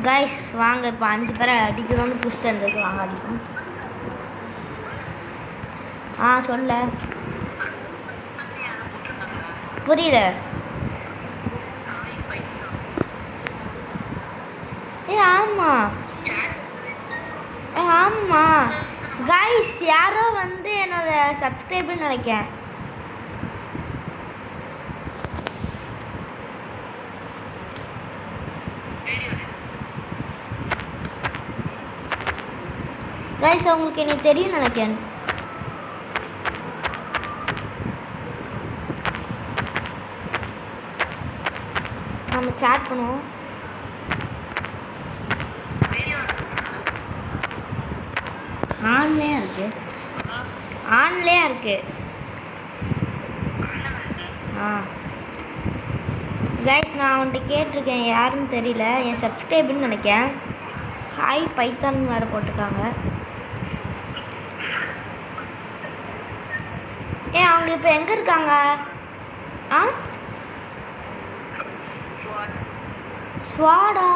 Guys வாங்க இப்போ 5 பேரை அடிக்கணும்னு புடிச்சிட்டு இருந்தது. வாங்க அடிப்போம். சொல்ல புரியல. ஆமாம் கைஸ் யாரோ வந்து என்னோட சப்ஸ்கிரைபர்னு நினைக்கிறேன். கைஸ் உங்களுக்கு எனக்கு தெரியும் நினைக்கிறேன். நம்ம சாட் பண்ணுவோம். ஆன்லையா இருக்கு. கைஸ் நான் அவன்கிட்ட கேட்டிருக்கேன், யாருன்னு தெரியல, என் சப்ஸ்கிரைபர்னு நினைக்கிறேன். ஹாய் பைத்தான் வேறு போட்டிருக்காங்க. அவங்க இப்போ எங்கே இருக்காங்க? ஸ்வாடா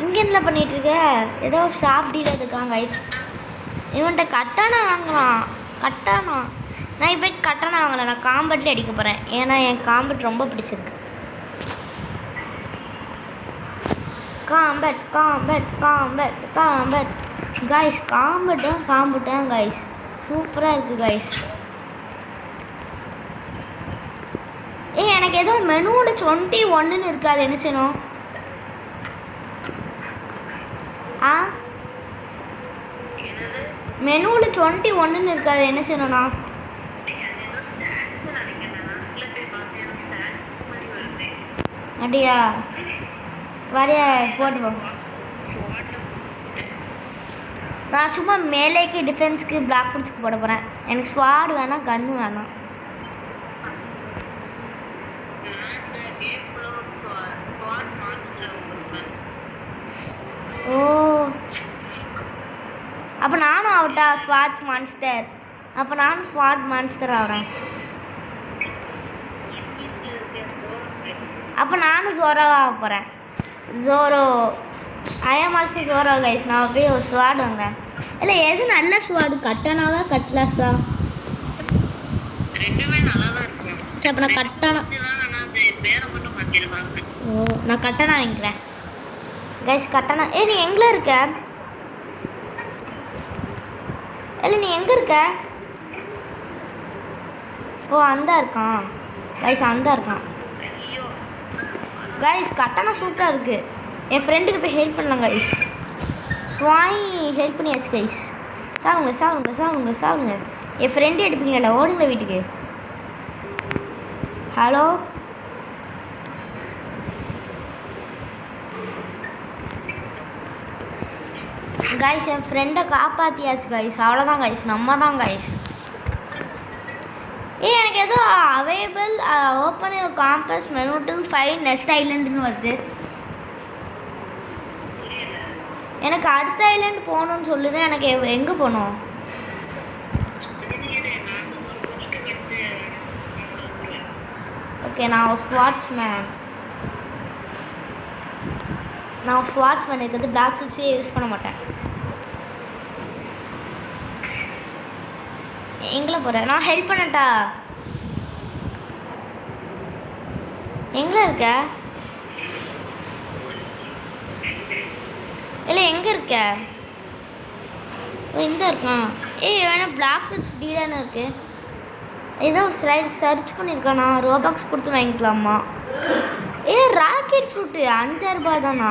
இங்கே என்ன பண்ணிட்டு இருக்க? ஏதோ ஷாப் டீலர் இருக்காங்க. இவன்கிட்ட கட்டானா வாங்கலாம். கட்டானா நான் இப்போ கட்டானா வாங்கலை, நான் காம்பட்டில் அடிக்க போகிறேன். ஏன்னா என் காம்பட் ரொம்ப பிடிச்சிருக்கு. காம்பட் கைஸ், காம்பட்டான் கைஸ், சூப்பராக இருக்குது கைஸ். எனக்கு ஏதோ மெனுவோட 21ன்னு இருக்காது, என்ன செய்யணும்? மெனுவில் 21ன்னு இருக்காது, என்ன செய்யணும்ண்ணா? அப்படியா? வரைய போட்டுப்போம். நான் சும்மா மேலேக்கு டிஃபென்ஸ்க்கு பிளாக் ஃபுட்ஸ்க்கு போட போகிறேன். எனக்கு ஸ்வாட் வேணாம், கன்னு வேணாம். ஓ அப்போ நானும் ஆகட்டா ஸ்வாட் மான்ஸ்டர்? அப்போ நானும் ஸ்வாட் மான்ஸ்டர் ஆகிறேன். அப்போ நானும் ஜோரோவாக ஆக போகிறேன். ஜோரோ ஐ ஆம் ஆல்சோ ஜோரோ கைஸ். நான் போய் ஒரு ஸ்வாட் வாங்குறேன். இல்லை எது நல்ல ஸ்வாடு, கட்டானாவா கட்லாஸா? சரி அப்போ நான் கட்டானா. ஓ நான் கட்டானா வாங்கிக்கிறேன் கைஸ். கட்டானா நீ எங்கே இருக்க? இல்லை நீ எங்கே இருக்க? ஓ அந்த இருக்கான் கைஸ், அந்த இருக்கான் கைஸ். கட்டானா சூப்பராக இருக்குது. என் ஃப்ரெண்டுக்கு போய் ஹெல்ப் பண்ணலாம் கைஸ். ஸ்வாய் ஹெல்ப் பண்ணியாச்சு கைஸ். சாவுங்க. என் ஃப்ரெண்டு எடுப்பீங்களா? ஓடுங்க வீட்டுக்கு. ஹலோ கைஸ், என் ஃப்ரெண்டை காப்பாற்றியாச்சு கைஸ். அவ்வளோதான் கைஸ், நம்ம தான் கைஸ். எனக்கு ஏதோ available open compass menu to 5 next ஐலண்டுன்னு வருது. எனக்கு அடுத்த ஐலண்ட் போகணுன்னு சொல்லுது. எனக்கு எங்கே போகணும்? ஓகே நான் ஸ்வாட்ஸ்மேன் இருக்கிறது. பிளாக் ஃபிட்ஸே யூஸ் பண்ண மாட்டேன். எங்கே போகிறேன்? நான் ஹெல்ப் பண்ணட்டா? எங்கே இருக்க? இல்லை எங்கே இருக்க? ஓ இந்த இருக்கான். வேணா பிளாக் ஃபிட்ஸ் டீலர்னு இருக்கு. ஏதோ சர்ச் பண்ணியிருக்கானா? ரோபாக்ஸ் கொடுத்து வாங்கிக்கலாமா? ராக்கெட் ஃப்ரூட்டு 5 ரூபாய் தானா?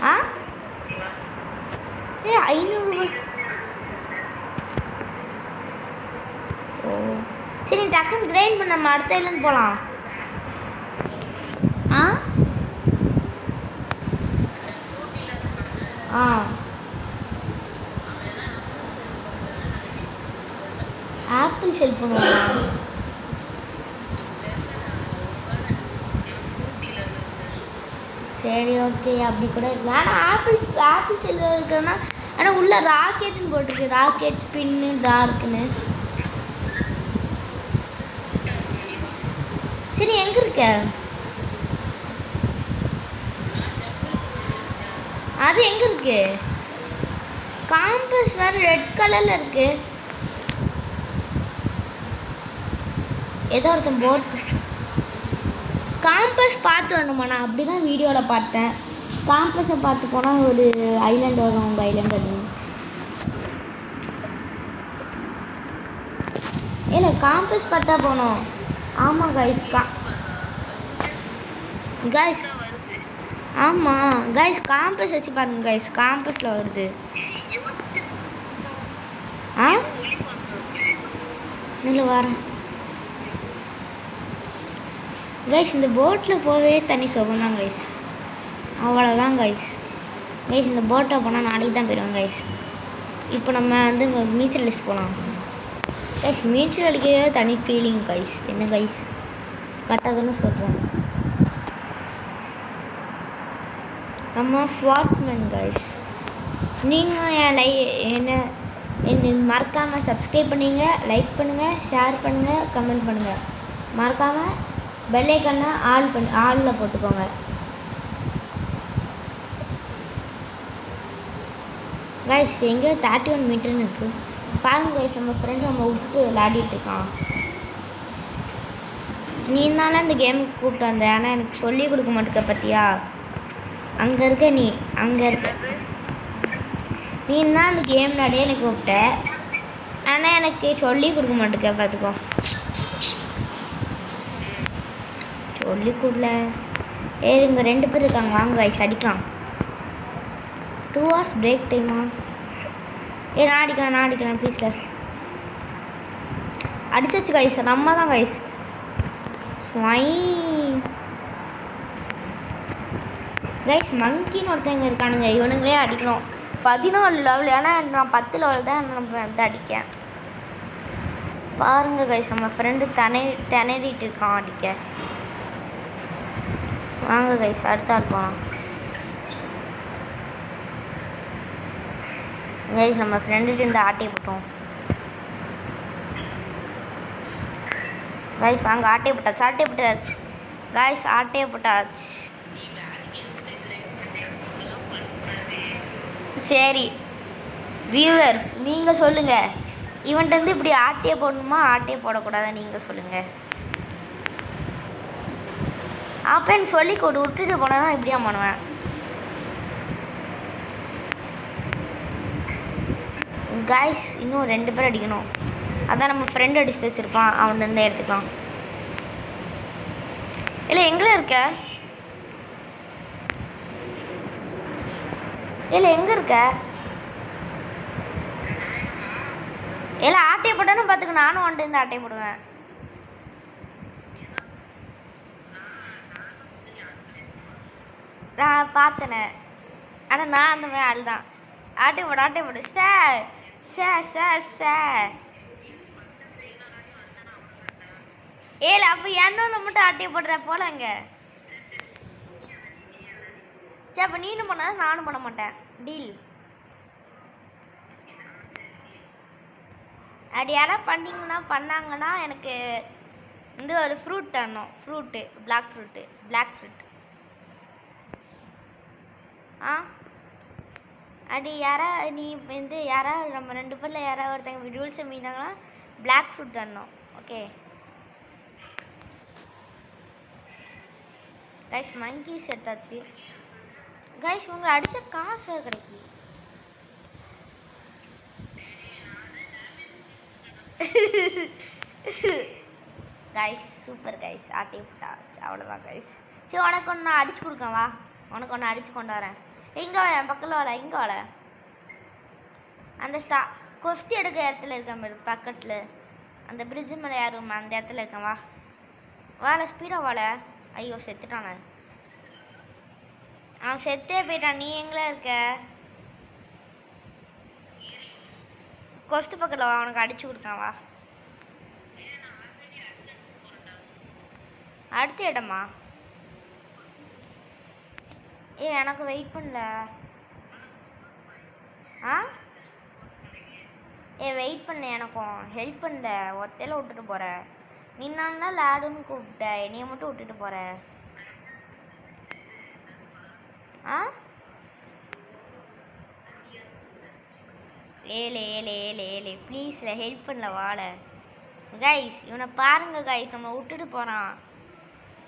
500 ரூபாய். ஓ சரி டக்குன்னு கிரைண்ட் பண்ண, நம்ம அடுத்த ஐலண்ட் போகலாம். ஆப்பிள் செல் பண்ணுவோம். சரி ஓகே அப்படி கூட இருக்கலாம். ஆனால் ஆப்பிள் செல் இருக்குன்னா, ஆனால் உள்ள ராக்கெட்டுன்னு போட்டிருக்கு. ராக்கெட் ஸ்பின்னு டார்க்குன்னு. சரி எங்கே இருக்க? அது எங்கே இருக்கு? காம்பஸ் வேறு ரெட் கலரில் இருக்கு. ஏதோ ஒருத்தன் போட்டு காம்பஸ் பார்த்து வரணுமா? நான் அப்படி தான் வீடியோவில் பார்த்தேன். காம்பஸை பார்த்து போனால் ஒரு ஐலாண்ட் வரும். உங்கள் ஐலாண்ட் அது இல்லை, காம்பஸ் பார்த்தா போகணும். ஆமாம் கைஸ், கைஸ் ஆமாம் கைஸ், காம்பஸ் வச்சு பாருங்க கைஸ், காம்பஸில் வருது. ஆ இல்லை வரேன் கைஸ். இந்த போட்டில் போகவே தனி சுகம் தான் கைஸ். அவ்வளோதான் கைஸ். கைஸ் இந்த போட்டை போனால் நாளைக்கு தான் போயிடுவோம் கைஸ். இப்போ நம்ம வந்து நீச்சல் அடிச்சுட்டு போகலாம் கைஸ். நீச்சல் அடிக்கவே தனி ஃபீலிங் கைஸ். என்ன கைஸ், கரெக்டாக தானே சொல்கிறேன். நம்ம ஸ்வாட்ஸ்மேன் கைஸ். நீங்கள் என்ன மறக்காமல் சப்ஸ்கிரைப் பண்ணிங்க, லைக் பண்ணுங்கள், ஷேர் பண்ணுங்கள், கமெண்ட் பண்ணுங்கள். மறக்காமல் பெல் ஐக்கானை ஆளில் போட்டுக்கோங்க. கைஸ் எங்கேயோ 31 மீட்டர்னு இருக்குது பாருங்க கைஸ். நம்ம ஃப்ரெண்ட் நம்ம விட்டுட்டு விளையாடிட்டுருக்கான். நீ தானே இந்த கேமுக்கு கூப்பிட்டு வந்த, ஆனால் எனக்கு சொல்லி கொடுக்க மாட்டேக்க பார்த்தியா? அங்கே இருக்க நீ, அங்கே இருக்க நீ தான் அந்த கேம் விளையாடியே எனக்கு கூப்பிட்ட, ஆனால் எனக்கு சொல்லி கொடுக்க மாட்டேக்க பார்த்துக்கோ. சொல்லி கொடுல. இங்கே 2 பேர் இருக்காங்க, வாங்க கைஸ் அடிக்கலாம். 2 hours பிரேக் டைமா? நான் அடிக்கலாம் ப்ளீஸில். அடிச்சாச்சு கைஸ், நம்ம தான் கைஸ். கைஸ் மங்கின்னு ஒருத்தங்க இருக்கானுங்க, இவனுங்களே அடிக்கணும். 14 லெவல், ஏன்னா நான் 10 லெவல் தான் நம்ம வந்து அடிக்கேன். பாருங்க கைஸ், நம்ம ஃப்ரெண்டு திணறிட்டு இருக்கான் அடிக்க. வாங்க கைஸ் அடுத்த ஆள் போகலாம். கைஸ் நம்ம ஃப்ரெண்டுட்டு இந்த ஆட்டையை போட்டோம் கைஸ். வாங்க ஆட்டையை போட்டாச்சு கைஸ், ஆட்டையை போட்டாச்சு. சரி வியூவர்ஸ், நீங்கள் சொல்லுங்கள், இவன்ட்டு வந்து இப்படி ஆட்டையை போடணுமா ஆட்டையை போடக்கூடாதா? நீங்கள் சொல்லுங்கள். அப்போ எனக்கு சொல்லி கொடு, விட்டுட்டு போனால் இப்படியா பண்ணுவேன். கைஸ் இன்னும் 2 பேர் அடிக்கணும். அதான் நம்ம ஃப்ரெண்ட் அடிச்சு வச்சுருப்பான், அவன் வந்து எடுத்துக்கலாம். இல்லை எங்கே இருக்க? இல்லை எங்கே இருக்க? இல்லை ஆட்டையை போட்டானு பார்த்துக்க, நானும் வந்துட்டு இந்த ஆட்டையை போடுவேன். நான் பார்த்தேனே, ஆனால் நான் அந்த மாதிரி ஆள் தான். ஆட்டையை போடு சார். ஏல அப்போ என்னோட மட்டும் ஆட்டையை போடுற போலங்க. சரி அப்போ நீனும் பண்ண நானும் பண்ண மாட்டேன், டீல். அப்படி யாராவது பண்ணாங்கன்னா எனக்கு வந்து ஒரு ஃப்ரூட் தரணும். Black fruit. அப்படி நீ வந்து நம்ம 2 பேரில் யாராவது ஒருத்தங்க ரூல்ஸை மீறினாங்கன்னா பிளாக் ஃப்ரூட் தரணும். ஓகே கைஸ், மங்கீஸ் எடுத்தாச்சு கைஸ். உங்களை அடித்த காசு வேறு கிடைக்கி. கைஸ் சூப்பர் கைஸ், ஆட்டி போட்டாச்சு. அவ்வளோதான் கைஸ். சரி உனக்கு ஒன்று நான் அடிச்சு கொடுக்கேன், வா. உனக்கு ஒன்று அடித்து கொண்டு வரேன். இங்கே வர, என் பக்கத்தில் வர, இங்கே வர. அந்த கொஸ்தி எடுக்க இடத்துல இருக்கேன் பாரு, பக்கத்தில் அந்த பிரிட்ஜு மேலே யாரும் அந்த இடத்துல இருக்கேன், வா. வாழ ஸ்பீடாக வாழ. ஐயோ செத்துட்டானே, அவன் செத்தே போயிட்டான். நீ எங்கே இருக்க? கொஸ்து பக்கத்தில் வா, அவனுக்கு அடிச்சு கொடுக்கான், வா. அடுத்த இடமா? எனக்கு வெயிட் பண்ணல. வெயிட் பண்ண, எனக்கும் ஹெல்ப் பண்ணல. ஒத்தையில விட்டுட்டு போகிறேன். நீ நான் லேடுன்னு கூப்பிட்ட, என்னைய மட்டும் விட்டுட்டு போற. ஆ ஏலே ஏலே ஏலே ஏலே ப்ளீஸ்ல ஹெல்ப் பண்ணல வாட. கைஸ் இவனை பாருங்க கைஸ், நம்ம விட்டுட்டு போகிறான்.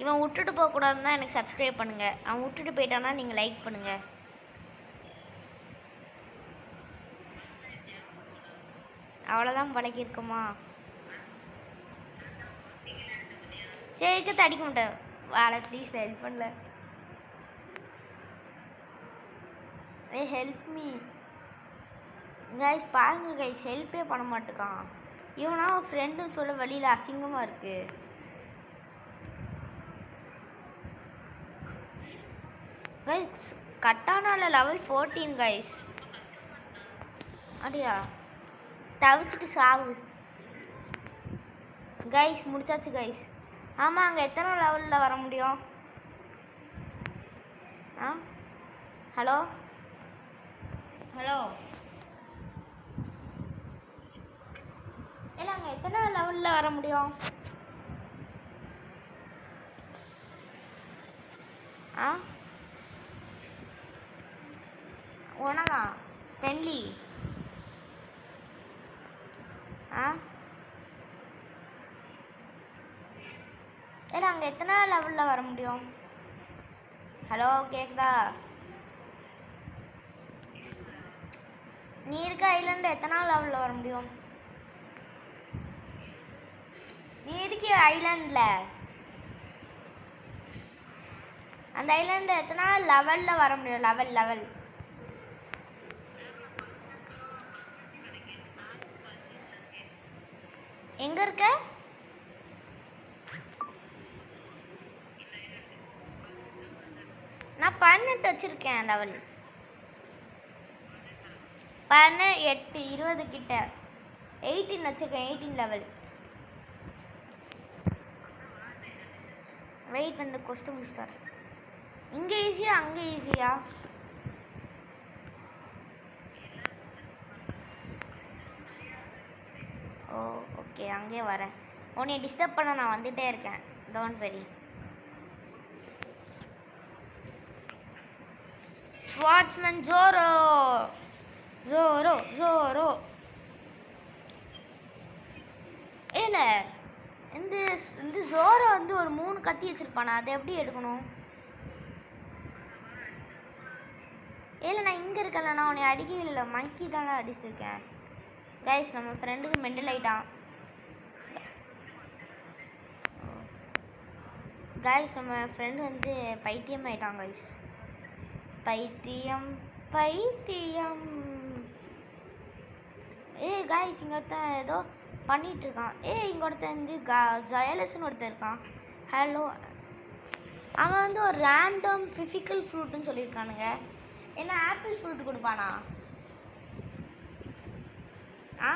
இவன் விட்டுட்டு போகக்கூடாதுன்னா எனக்கு சப்ஸ்கிரைப் பண்ணுங்கள். அவன் விட்டுட்டு போயிட்டான்னா நீங்கள் லைக் பண்ணுங்கள். அவ்வளோதான் பழகிருக்குமா? சரிக்கு தடிக்க மாட்டேன் வாழ. ப்ளீஸ் ஹெல்ப் பண்ணல. Help me guys. பாருங்க கைஸ், ஹெல்ப்பே பண்ண மாட்டேக்கான். இவனா ஃப்ரெண்டுன்னு சொல்ல வழியில் அசிங்கமாக இருக்கு. கைஸ் கட்டானால லெவல் 14 கைஸ். அப்படியா? தவிச்சிட்டு சாவு கைஸ். முடிச்சாச்சு கைஸ். ஆமாம், அங்கே எத்தனை லெவலில் வர முடியும்? ஆ ஹலோ ஹலோ இல்லை, அங்கே எத்தனை லெவலில் வர முடியும்? ஆ ஒன்றா ஃப்ரெண்ட்லி. ஆ இல்லை, அங்கே எத்தனை லெவலில் வர முடியும்? ஹலோ கேக்குதா? நீ இருக்க ஐலாண்டு எத்தனை லெவலில் வர முடியும்? நீ இருக்க ஐலாண்டில் அந்த ஐலாண்டு எத்தனை லெவலில் வர முடியும்? லெவல் லெவல் எங்கே இருக்க? நான் 18 வச்சுருக்கேன் லெவல். 18 20 கிட்ட 18 வச்சுருக்கேன். 18 லெவல். வெயிட் வந்து கொஸ்டின் முடிச்சுட்டார். இங்கே ஈஸியா அங்கே ஈஸியா? ஓ ஓகே, அங்கே வரேன். உன்னை டிஸ்டர்ப் பண்ண நான் வந்துகிட்டே இருக்கேன். Don't worry. ஸ்வாட்ஸ்மேன் ஜோரோ ஜோரோ ஜோரோ. ஏல இந்த இந்த ஜோரோ வந்து ஒரு 3 கத்தி வச்சிருப்பானா? அதை எப்படி எடுக்கணும்? ஏல நான் இங்கே இருக்கல, நான் உன்னை அடிக்கவே இல்லை. மங்கி தானே அடிச்சிருக்கேன். கைஸ் நம்ம ஃப்ரெண்டுக்கு மெண்டல் ஆயிட்டான். கைஸ் நம்ம ஃப்ரெண்டு வந்து பைத்தியம் ஆயிட்டான் கைஸ். பைத்தியம் பைத்தியம். கைஸ் இங்கே ஒருத்தன் ஏதோ பண்ணிட்டு இருக்கான். இங்கே ஒருத்தன் வந்து ஜயலஸ்ன்னு ஒருத்தன் இருக்கான். ஹலோ. அவன் வந்து ஒரு ரேண்டம் ஃபிசிக்கல் ஃப்ரூட்டுன்னு சொல்லியிருக்கானுங்க. என்ன ஆப்பிள் ஃப்ரூட் கொடுப்பானா? ஆ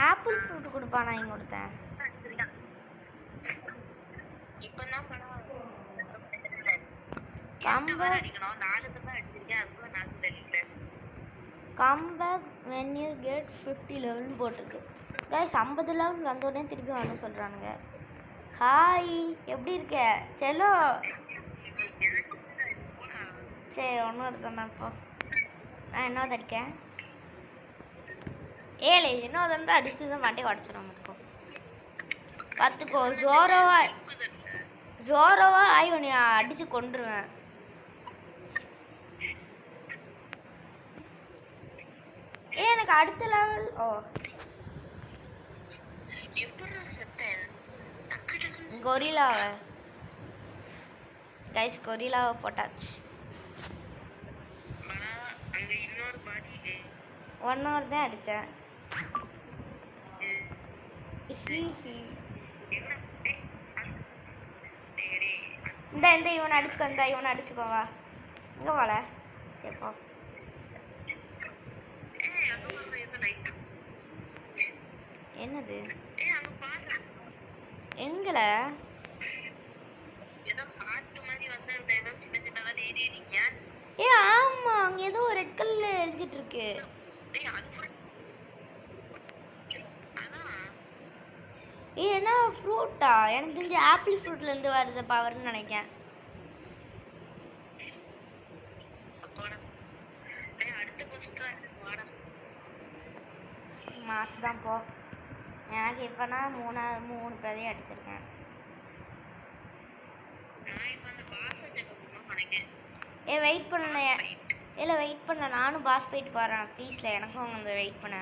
ஆப்பிள் ஃப்ரூட் கொடுப்பானா இங்கே ஒருத்தன்? கம்பேக் when you get 50 லெவல்னு போட்டிருக்கு. கைஸ் 50 லெவல் வந்தோடனே திருப்பி வரணும் சொல்கிறானுங்க. ஹாய், எப்படி இருக்க செல்லோ? சரி ஒன்றும் ஒருத்தன் தான். இப்போ நான் என்ன அடிக்கேன்? ஏழை என்ன வந்து அடிச்சுட்டு தான் வண்டி உடச்சிடும். பார்த்துக்கோ. ஜோரோவா ஆய் உன்னை அடித்து கொண்டுருவேன். எனக்கு அடுத்த லெவல். ஓ கொரில்லாவை கைஸ் கொரில்லாவை போட்டாச்சு. 1 hour தான் அடித்தேன். இந்த இவனை அடிச்சுக்கோ. இவனை அடிச்சுக்கோவா. இங்கே வாழ. சரிப்பா. என்னது எங்களை? ஆமா, அங்க ஏதோ ரெட் கலர்ல எரிஞ்சிட்டு இருக்கு. இது என்ன ஃப்ரூட்டா? எனக்கு தெரிஞ்ச ஆப்பிள் ஃப்ரூட்லேருந்து வருது பவர்னு நினைக்கிறேன். மாசு தான் போ. எனக்கு இப்போனா மூணு பேரையும் அடிச்சிருக்கேன். வெயிட் பண்ணல. இல்லை வெயிட் பண்ண, நானும் பாஸ் போயிட்டு வரேன் ப்ளீஸில். எனக்கும் வந்து வெயிட் பண்ண.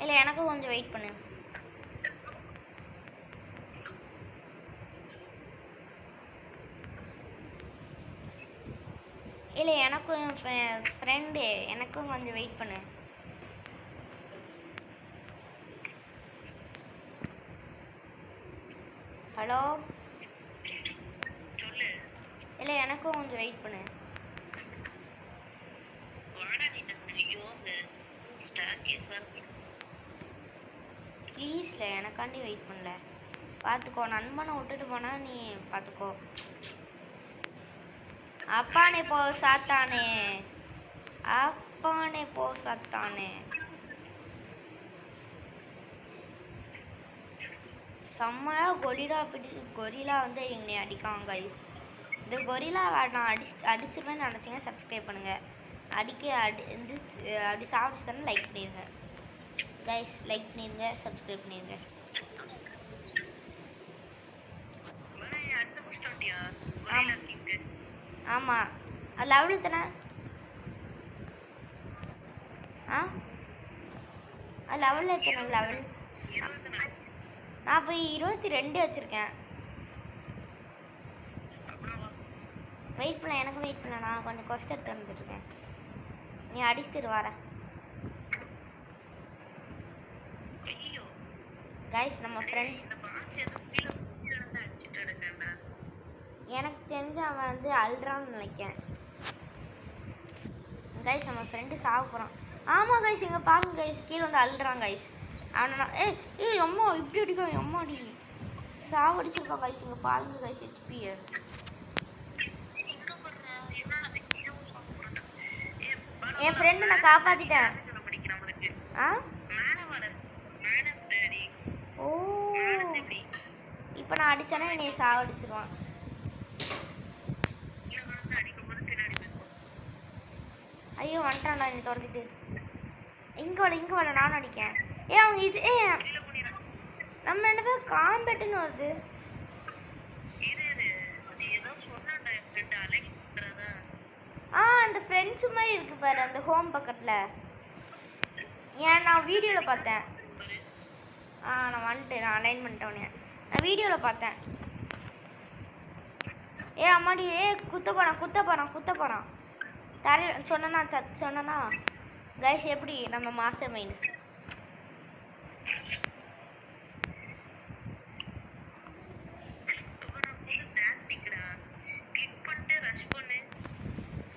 இல்லை எனக்கும் கொஞ்சம் வெயிட் பண்ணு. இல்லை எனக்கும் ஃப்ரெண்டு, எனக்கும் கொஞ்சம் வெயிட் பண்ணு. ஹலோ, இல்லை எனக்கும் கொஞ்சம் வெயிட் பண்ணு. ப்ளீஸ்ல எனக்காண்டி வெயிட் பண்ணல. பார்த்துக்கோ, நண்பனை விட்டுட்டு போனா நீ பார்த்துக்கோ. அப்பானே போ சாத்தானே, அப்பானே போ சாத்தானே. செம்மையாக கொரிலா வந்து எங்களை அடிக்காங்க கைஸ். இந்த கொரிலா நான் அடிச்சிருவேன்னு நினச்சிங்க சப்ஸ்கிரைப் பண்ணுங்கள். அப்படி சாப்பிட்டு லைக் பண்ணிடுங்க கைஸ். லைக் பண்ணிடுங்க, சப்ஸ்கிரைப் பண்ணிடுங்க. ஆமாம், அது லெவலு தானே? அது லெவலில் எத்தனை லெவல்? நான் போய் 22 வச்சுருக்கேன். வெயிட் பண்ண, எனக்கு வெயிட் பண்ண. நான் கொஞ்சம் கொஸ்ட் எடுத்து வந்துட்டுருக்கேன். நீ அடிச்சுட்டு வர கைஸ். நம்ம ஃப்ரெண்ட் எனக்கு தெரிஞ்ச அவன் வந்து அல்றான்னு நினைக்கிறேன் கைஸ். நம்ம ஃப்ரெண்டு சாக போகிறான். ஆமாம் கைஸ், இங்கே பாருங்க கைஸ், கீழே வந்து அல்றான் கைஸ். அவனை ஏய் அம்மா இப்படி அடிக்கும், அம்மாடி சாவடிச்சிருப்பான் கைஸ். இங்கே பாருங்க கைஸ், ஹெச்பியை. என் ஃப்ரெண்டு நான் காப்பாற்றிட்டேன். ஓ, இப்போ நான் அடித்தேன்னா நீ சாவடிச்சிருவான். ஐயோ வந்துட்டான்டா நீ துரத்திட்டு. இங்கே வாட நானும் அடிக்கேன். அவங்க இது நம்ம என்ன பேர் காம்பெட்டுன்னு வருது. அந்த ஃப்ரெண்ட்ஸு மாதிரி இருக்கு பாரு அந்த ஹோம் பக்கத்தில். நான் வீடியோவில் பார்த்தேன். நான் வந்துட்டேன், நான் அலைன் பண்ணிட்டேன் உடனே. நான் வீடியோவில் பார்த்தேன். அம்மாடி குத்த போகிறான் தரையில் சொன்னா கைஸ். எப்படி நம்ம மாஸ்டர் மைண்ட்.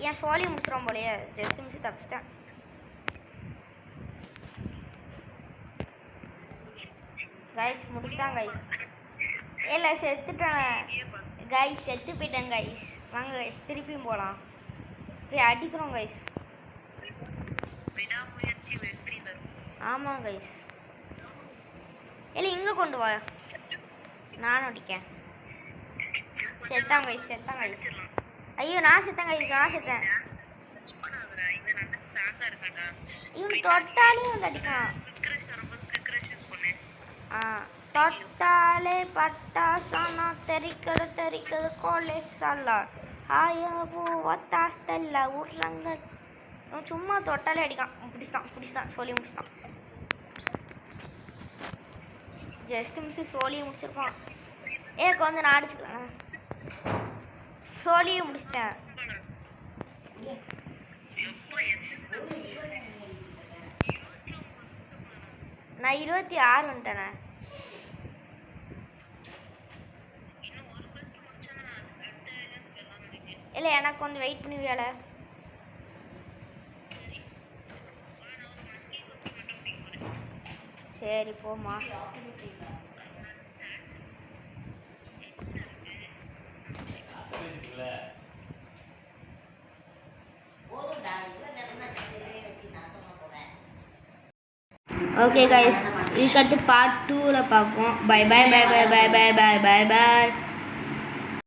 என் சோழி முடிச்சிடும் போலையே. ஜெஸ்ட் மிஸ் தப்பிச்சிட்டேன் கைஸ். முடிச்சிட்டான் கைஸ். இல்லை செத்துட்டேன் கைஸ், செத்து போயிட்டேன் கைஸ். வாங்க கைஸ், திருப்பியும் போகலாம். போய் அடிக்கிறோம் கைஸ். ஆமாம் கைஸ். இல்லை இங்கே கொண்டு வா, நானும் அடிக்கேன். செத்தான் கைஸ். ஐயோ நான் செத்தேன் கைஸ். இவன் தொட்டாலே வந்து அடிக்கான். தொட்டாலே பட்டாசானா தெரிக்கிறது கோலேசாலா ஆயாவோ ஒத்தாஸ்தல்ல விட்றாங்க. சும்மா தொட்டாலே அடிக்கான். பிடிச்சிட்டான் சொல்லி முடிச்சிட்டான். ஜஸ்ட் மிஸ் சோழியை முடிச்சிருப்பான். கொஞ்சம் நான் அடிச்சுக்கலாம். சோழியை முடிச்சிட்டேன். நான் 26 வந்துட்டேனே. இல்லை எனக்கு கொஞ்சம் வெயிட் பண்ணி வேலை. சரி போமா. ஓகே கைஸ், இதுக்கடுத்து பார்ட் 2ல பார்ப்போம். Bye bye bye bye bye bye bye bye by.